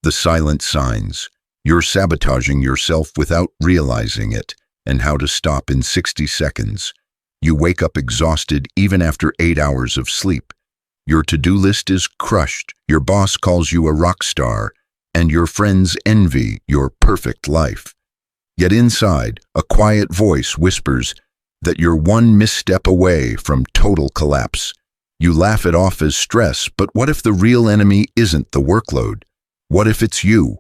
The silent signs. You're sabotaging yourself without realizing it, and how to stop in 60 seconds. You wake up exhausted even after 8 hours of sleep. Your to-do list is crushed, your boss calls you a rock star, and your friends envy your perfect life. Yet inside, a quiet voice whispers that you're one misstep away from total collapse. You laugh it off as stress, but what if the real enemy isn't the workload? What if it's you?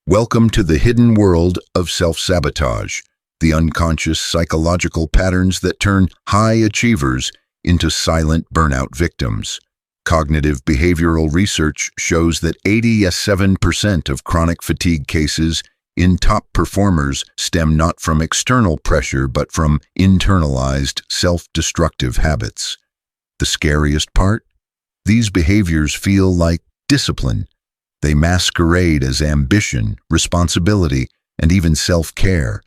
Welcome to the hidden world of self-sabotage, the unconscious psychological patterns that turn high achievers into silent burnout victims. Cognitive behavioral research shows that 87% of chronic fatigue cases in top performers stem not from external pressure but from internalized self-destructive habits. The scariest part? These behaviors feel like discipline. They masquerade as ambition, responsibility, and even self-care.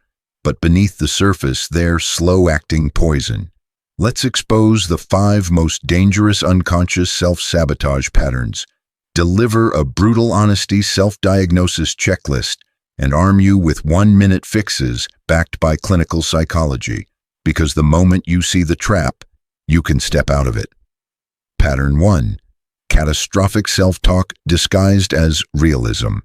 But beneath the surface, they're slow-acting poison. Let's expose the 5 most dangerous unconscious self-sabotage patterns, deliver a brutal honesty self-diagnosis checklist, and arm you with 1-minute fixes backed by clinical psychology. Because the moment you see the trap, you can step out of it. Pattern 1. Catastrophic self-talk disguised as realism.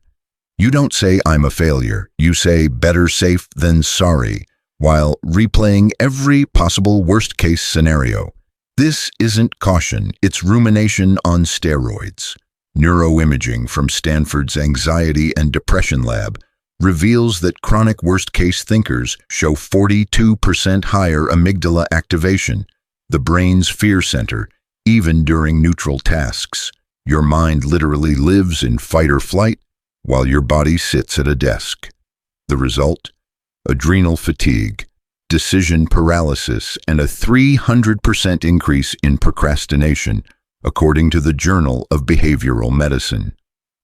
You don't say, "I'm a failure." You say, "better safe than sorry," while replaying every possible worst-case scenario. This isn't caution, it's rumination on steroids. Neuroimaging from Stanford's Anxiety and Depression Lab reveals that chronic worst-case thinkers show 42% higher amygdala activation, the brain's fear center, even during neutral tasks. Your mind literally lives in fight or flight while your body sits at a desk. The result? Adrenal fatigue, decision paralysis, and a 300% increase in procrastination, according to the Journal of Behavioral Medicine.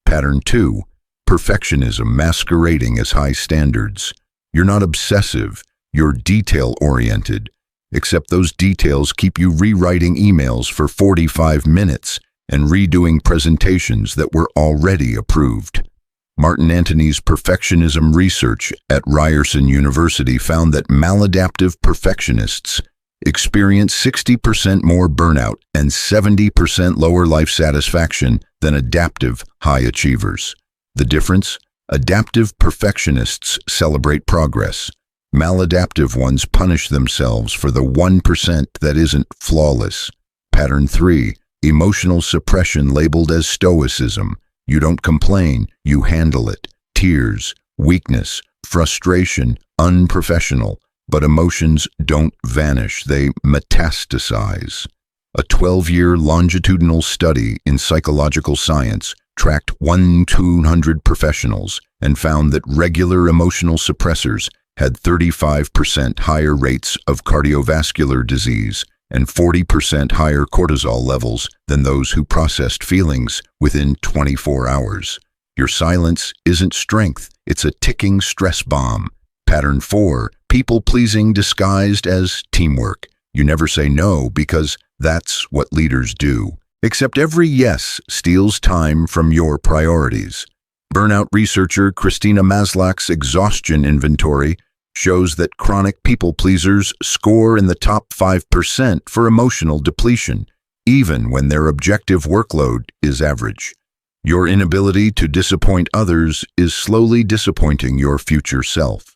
Pattern 2. Perfectionism masquerading as high standards. You're not obsessive, you're detail-oriented. Except those details keep you rewriting emails for 45 minutes and redoing presentations that were already approved. Martin Antony's perfectionism research at Ryerson University found that maladaptive perfectionists experience 60% more burnout and 70% lower life satisfaction than adaptive high achievers. The difference? Adaptive perfectionists celebrate progress. Maladaptive ones punish themselves for the 1% that isn't flawless. Pattern 3. Emotional suppression labeled as stoicism. You don't complain, you handle it. Tears, weakness, frustration, unprofessional. But emotions don't vanish, they metastasize. A 12-year longitudinal study in psychological science tracked 1,200 professionals and found that regular emotional suppressors had 35% higher rates of cardiovascular disease and 40% higher cortisol levels than those who processed feelings within 24 hours. Your silence isn't strength, it's a ticking stress bomb. Pattern 4. People-pleasing disguised as teamwork. You never say no because that's what leaders do. Except every yes steals time from your priorities. Burnout researcher Christina Maslach's exhaustion inventory shows that chronic people-pleasers score in the top 5% for emotional depletion, even when their objective workload is average. Your inability to disappoint others is slowly disappointing your future self.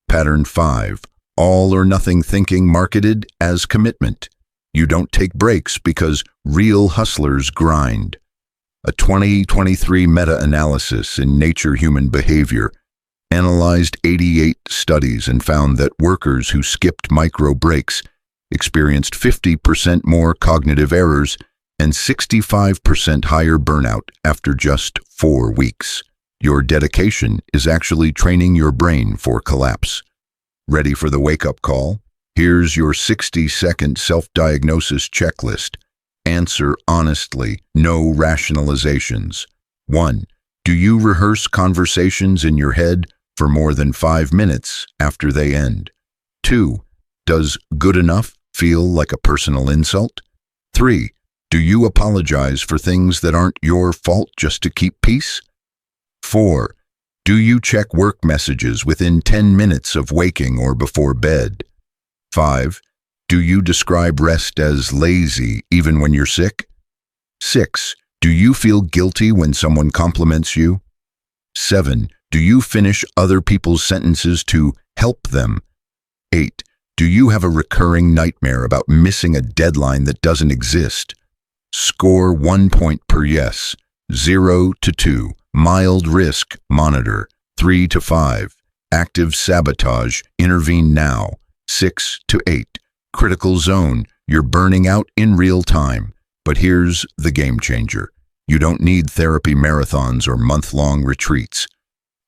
Pattern 5. All-or-nothing thinking marketed as commitment. You don't take breaks because real hustlers grind. A 2023 meta-analysis in Nature Human Behavior analyzed 88 studies and found that workers who skipped micro breaks experienced 50% more cognitive errors and 65% higher burnout after just 4 weeks. Your dedication is actually training your brain for collapse. Ready for the wake-up call? Here's your 60-second self-diagnosis checklist. Answer honestly, no rationalizations. 1. Do you rehearse conversations in your head for more than 5 minutes after they end? 2. Does good enough feel like a personal insult? 3. Do you apologize for things that aren't your fault just to keep peace? 4. Do you check work messages within 10 minutes of waking or before bed? 5. Do you describe rest as lazy even when you're sick? 6. Do you feel guilty when someone compliments you? 7. Do you finish other people's sentences to help them? 8. Do you have a recurring nightmare about missing a deadline that doesn't exist? Score 1 point per yes. 0 to 2. Mild risk, monitor. 3 to 5. Active sabotage, intervene now. 6 to 8. Critical zone, you're burning out in real time. But here's the game changer. You don't need therapy marathons or month-long retreats.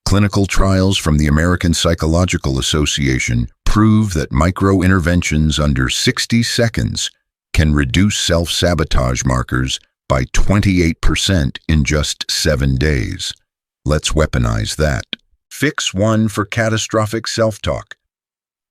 Clinical trials from the American Psychological Association prove that micro-interventions under 60 seconds can reduce self-sabotage markers by 28% in just 7 days. Let's weaponize that. Fix 1 for catastrophic self-talk.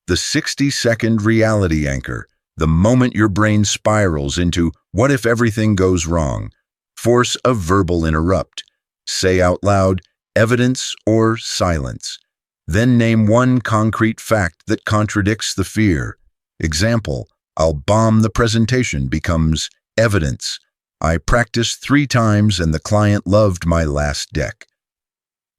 The 60-second reality anchor, the moment your brain spirals into what if everything goes wrong? Force a verbal interrupt. Say out loud, evidence or silence. Then name one concrete fact that contradicts the fear. Example, I'll bomb the presentation becomes evidence. I practiced 3 times and the client loved my last deck.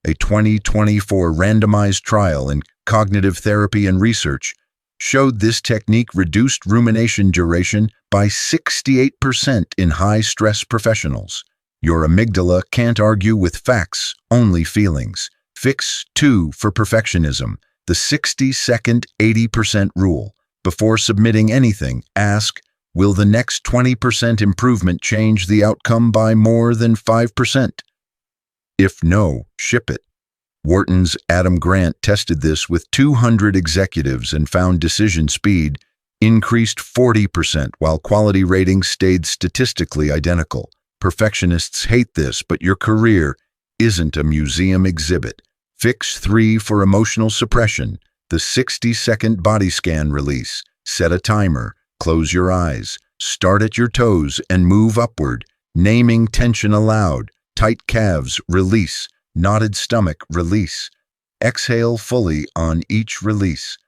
A 2024 randomized trial in cognitive therapy and research showed this technique reduced rumination duration by 68% in high-stress professionals. Your amygdala can't argue with facts, only feelings. Fix 2 for perfectionism, the 60-second 80% rule. Before submitting anything, ask, will the next 20% improvement change the outcome by more than 5%? If no, ship it. Wharton's Adam Grant tested this with 200 executives and found decision speed increased 40% while quality ratings stayed statistically identical. Perfectionists hate this, but your career isn't a museum exhibit. Fix 3 for emotional suppression, the 60-second body scan release. Set a timer, close your eyes, start at your toes and move upward, naming tension aloud. Tight calves, release. Knotted stomach, release. Exhale fully on each release.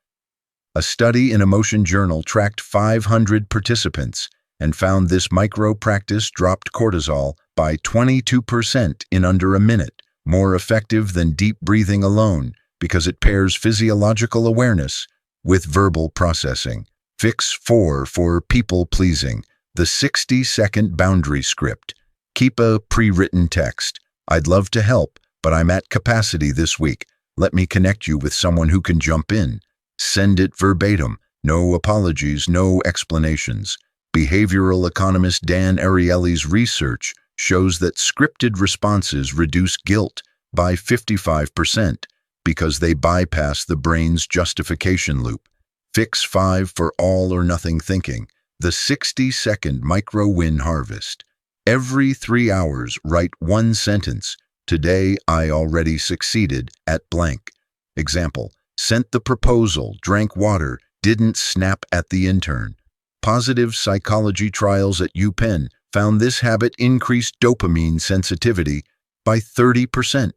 A study in Emotion Journal tracked 500 participants and found this micro-practice dropped cortisol by 22% in under a minute, more effective than deep breathing alone because it pairs physiological awareness with verbal processing. Fix 4 for people-pleasing, the 60-second boundary script. Keep a pre-written text. I'd love to help, but I'm at capacity this week. Let me connect you with someone who can jump in. Send it verbatim. No apologies, no explanations. Behavioral economist Dan Ariely's research shows that scripted responses reduce guilt by 55% because they bypass the brain's justification loop. Fix 5 for all or nothing thinking, the 60-second micro-win harvest. Every 3 hours, write one sentence. Today, I already succeeded at blank. Example, sent the proposal, drank water, didn't snap at the intern. Positive psychology trials at UPenn found this habit increased dopamine sensitivity by 30%,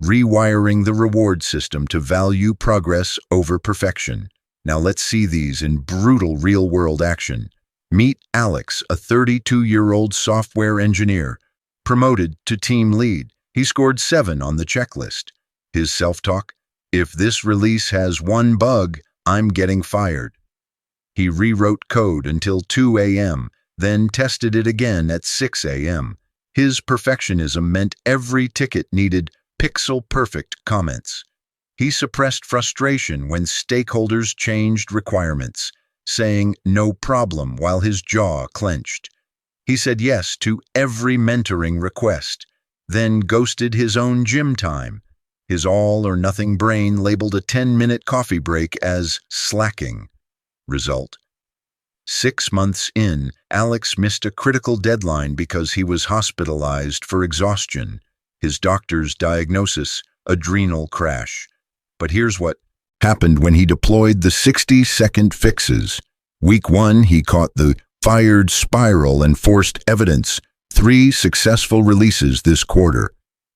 rewiring the reward system to value progress over perfection. Now let's see these in brutal real-world action. Meet Alex, a 32-year-old software engineer, promoted to team lead. He scored 7 on the checklist. His self-talk, if this release has one bug, I'm getting fired. He rewrote code until 2 a.m., then tested it again at 6 a.m. His perfectionism meant every ticket needed pixel-perfect comments. He suppressed frustration when stakeholders changed requirements, saying no problem while his jaw clenched. He said yes to every mentoring request, then ghosted his own gym time. His all-or-nothing brain labeled a 10-minute coffee break as slacking. Result: 6 months in, Alex missed a critical deadline because he was hospitalized for exhaustion. His doctor's diagnosis, adrenal crash. But here's what happened when he deployed the 60-second fixes. Week 1, he caught the fired spiral and forced evidence. 3 successful releases this quarter.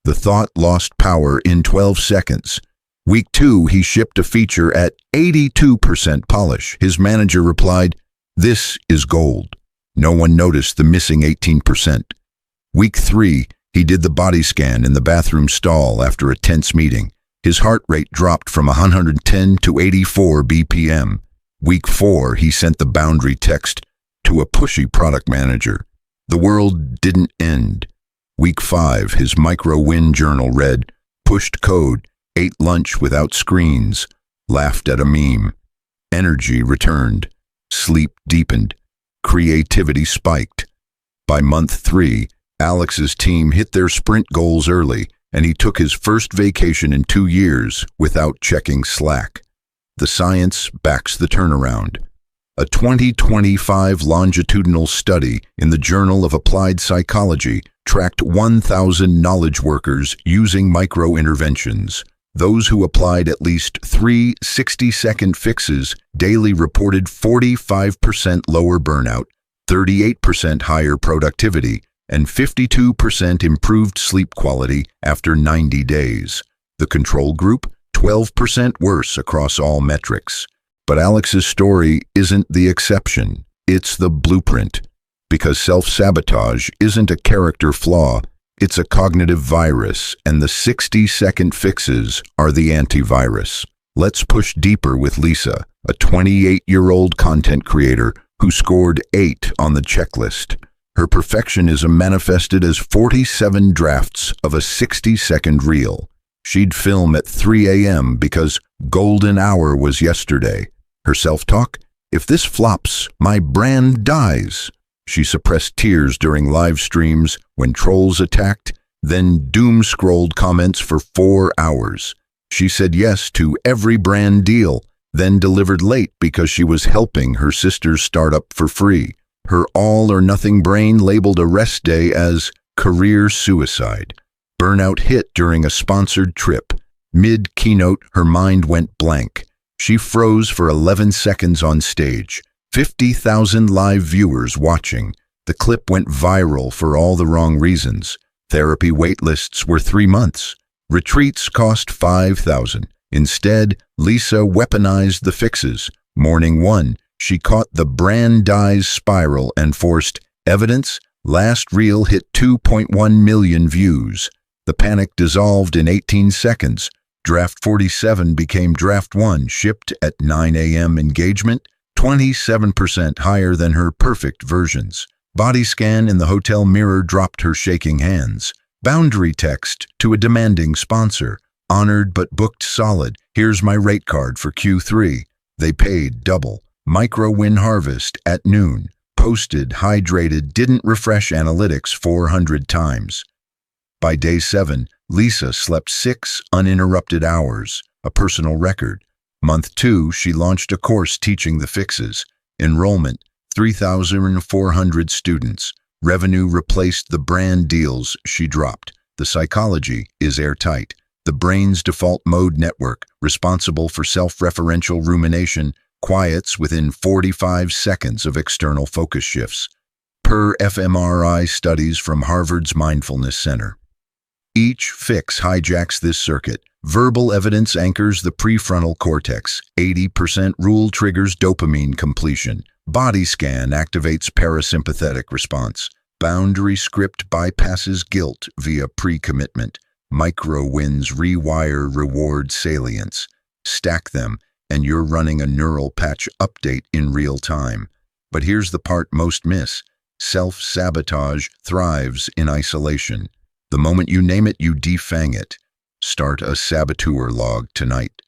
The thought lost power in 12 seconds. Week 2, he shipped a feature at 82% polish. His manager replied, "This is gold." No one noticed the missing 18%. Week 3, he did the body scan in the bathroom stall after a tense meeting. His heart rate dropped from 110 to 84 BPM. Week 4, he sent the boundary text to a pushy product manager. The world didn't end. Week 5, his micro-win journal read, "Pushed code, ate lunch without screens, laughed at a meme." Energy returned. Sleep deepened. Creativity spiked. By month 3, Alex's team hit their sprint goals early, and he took his first vacation in 2 years without checking Slack. The science backs the turnaround. A 2025 longitudinal study in the Journal of Applied Psychology tracked 1,000 knowledge workers using micro-interventions. Those who applied at least 3 60-second fixes daily reported 45% lower burnout, 38% higher productivity, and 52% improved sleep quality after 90 days. The control group, 12% worse across all metrics. But Alex's story isn't the exception, it's the blueprint. Because self-sabotage isn't a character flaw, it's a cognitive virus, and the 60-second fixes are the antivirus. Let's push deeper with Lisa, a 28-year-old content creator who scored 8 on the checklist. Her perfectionism manifested as 47 drafts of a 60-second reel. She'd film at 3 a.m. because golden hour was yesterday. Her self-talk? "If this flops, my brand dies." She suppressed tears during live streams when trolls attacked, then doom-scrolled comments for 4 hours. She said yes to every brand deal, then delivered late because she was helping her sister's startup for free. Her all-or-nothing brain labeled a rest day as career suicide. Burnout hit during a sponsored trip. Mid-keynote, her mind went blank. She froze for 11 seconds on stage. 50,000 live viewers watching. The clip went viral for all the wrong reasons. Therapy waitlists were 3 months. Retreats cost $5,000. Instead, Lisa weaponized the fixes. Morning 1, she caught the brand dies spiral and forced evidence. Last reel hit 2.1 million views. The panic dissolved in 18 seconds. Draft 47 became Draft 1, shipped at 9 a.m. Engagement, 27% higher than her perfect versions. Body scan in the hotel mirror dropped her shaking hands. Boundary text to a demanding sponsor. Honored but booked solid. Here's my rate card for Q3. They paid double. Micro-win harvest at noon. Posted, hydrated, didn't refresh analytics 400 times. By day 7, Lisa slept 6 uninterrupted hours, a personal record. Month 2, she launched a course teaching the fixes. Enrollment, 3,400 students. Revenue replaced the brand deals she dropped. The psychology is airtight. The brain's default mode network, responsible for self-referential rumination, quiets within 45 seconds of external focus shifts, per fMRI studies from Harvard's Mindfulness Center. Each fix hijacks this circuit. Verbal evidence anchors the prefrontal cortex. 80% rule triggers dopamine completion. Body scan activates parasympathetic response. Boundary script bypasses guilt via pre-commitment. Micro-wins rewire reward salience. Stack them, and you're running a neural patch update in real time. But here's the part most miss. Self-sabotage thrives in isolation. The moment you name it, you defang it. Start a saboteur log tonight.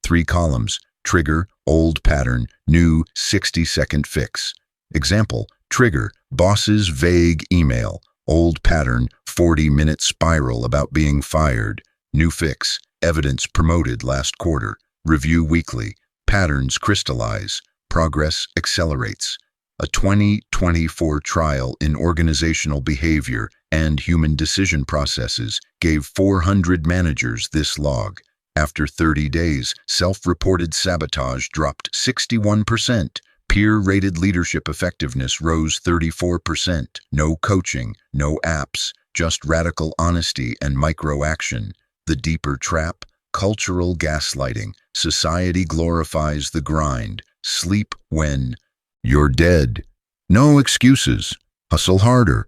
3 columns. Trigger, old pattern, new 60-second fix. Example, trigger, boss's vague email. Old pattern, 40-minute spiral about being fired. New fix, evidence promoted last quarter. Review weekly. Patterns crystallize. Progress accelerates. A 2024 trial in organizational behavior and human decision processes gave 400 managers this log. After 30 days, self-reported sabotage dropped 61%. Peer-rated leadership effectiveness rose 34%. No coaching, no apps, just radical honesty and micro-action. The deeper trap, cultural gaslighting. Society glorifies the grind. Sleep when you're dead. No excuses. Hustle harder.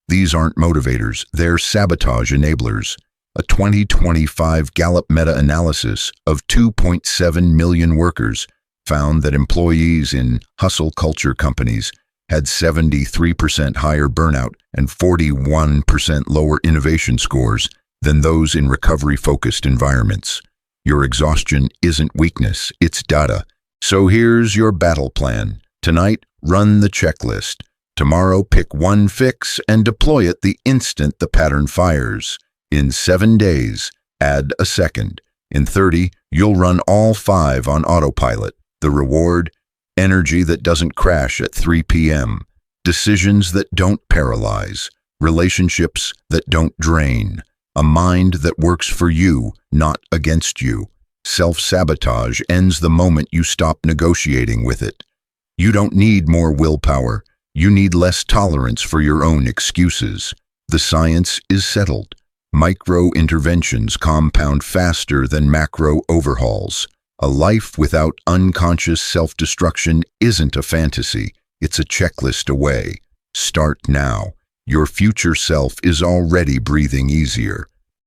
These aren't motivators, they're sabotage enablers. A 2025 Gallup meta-analysis of 2.7 million workers found that employees in hustle culture companies had 73% higher burnout and 41% lower innovation scores than those in recovery-focused environments. Your exhaustion isn't weakness, it's data. So here's your battle plan. Tonight, run the checklist. Tomorrow, pick one fix and deploy it the instant the pattern fires. In 7 days, add a second. In 30, you'll run all 5 on autopilot. The reward? Energy that doesn't crash at 3 p.m. Decisions that don't paralyze. Relationships that don't drain. A mind that works for you, not against you. Self-sabotage ends the moment you stop negotiating with it. You don't need more willpower. You need less tolerance for your own excuses. The science is settled. Micro-interventions compound faster than macro overhauls. A life without unconscious self-destruction isn't a fantasy. It's a checklist away. Start now. Your future self is already breathing easier.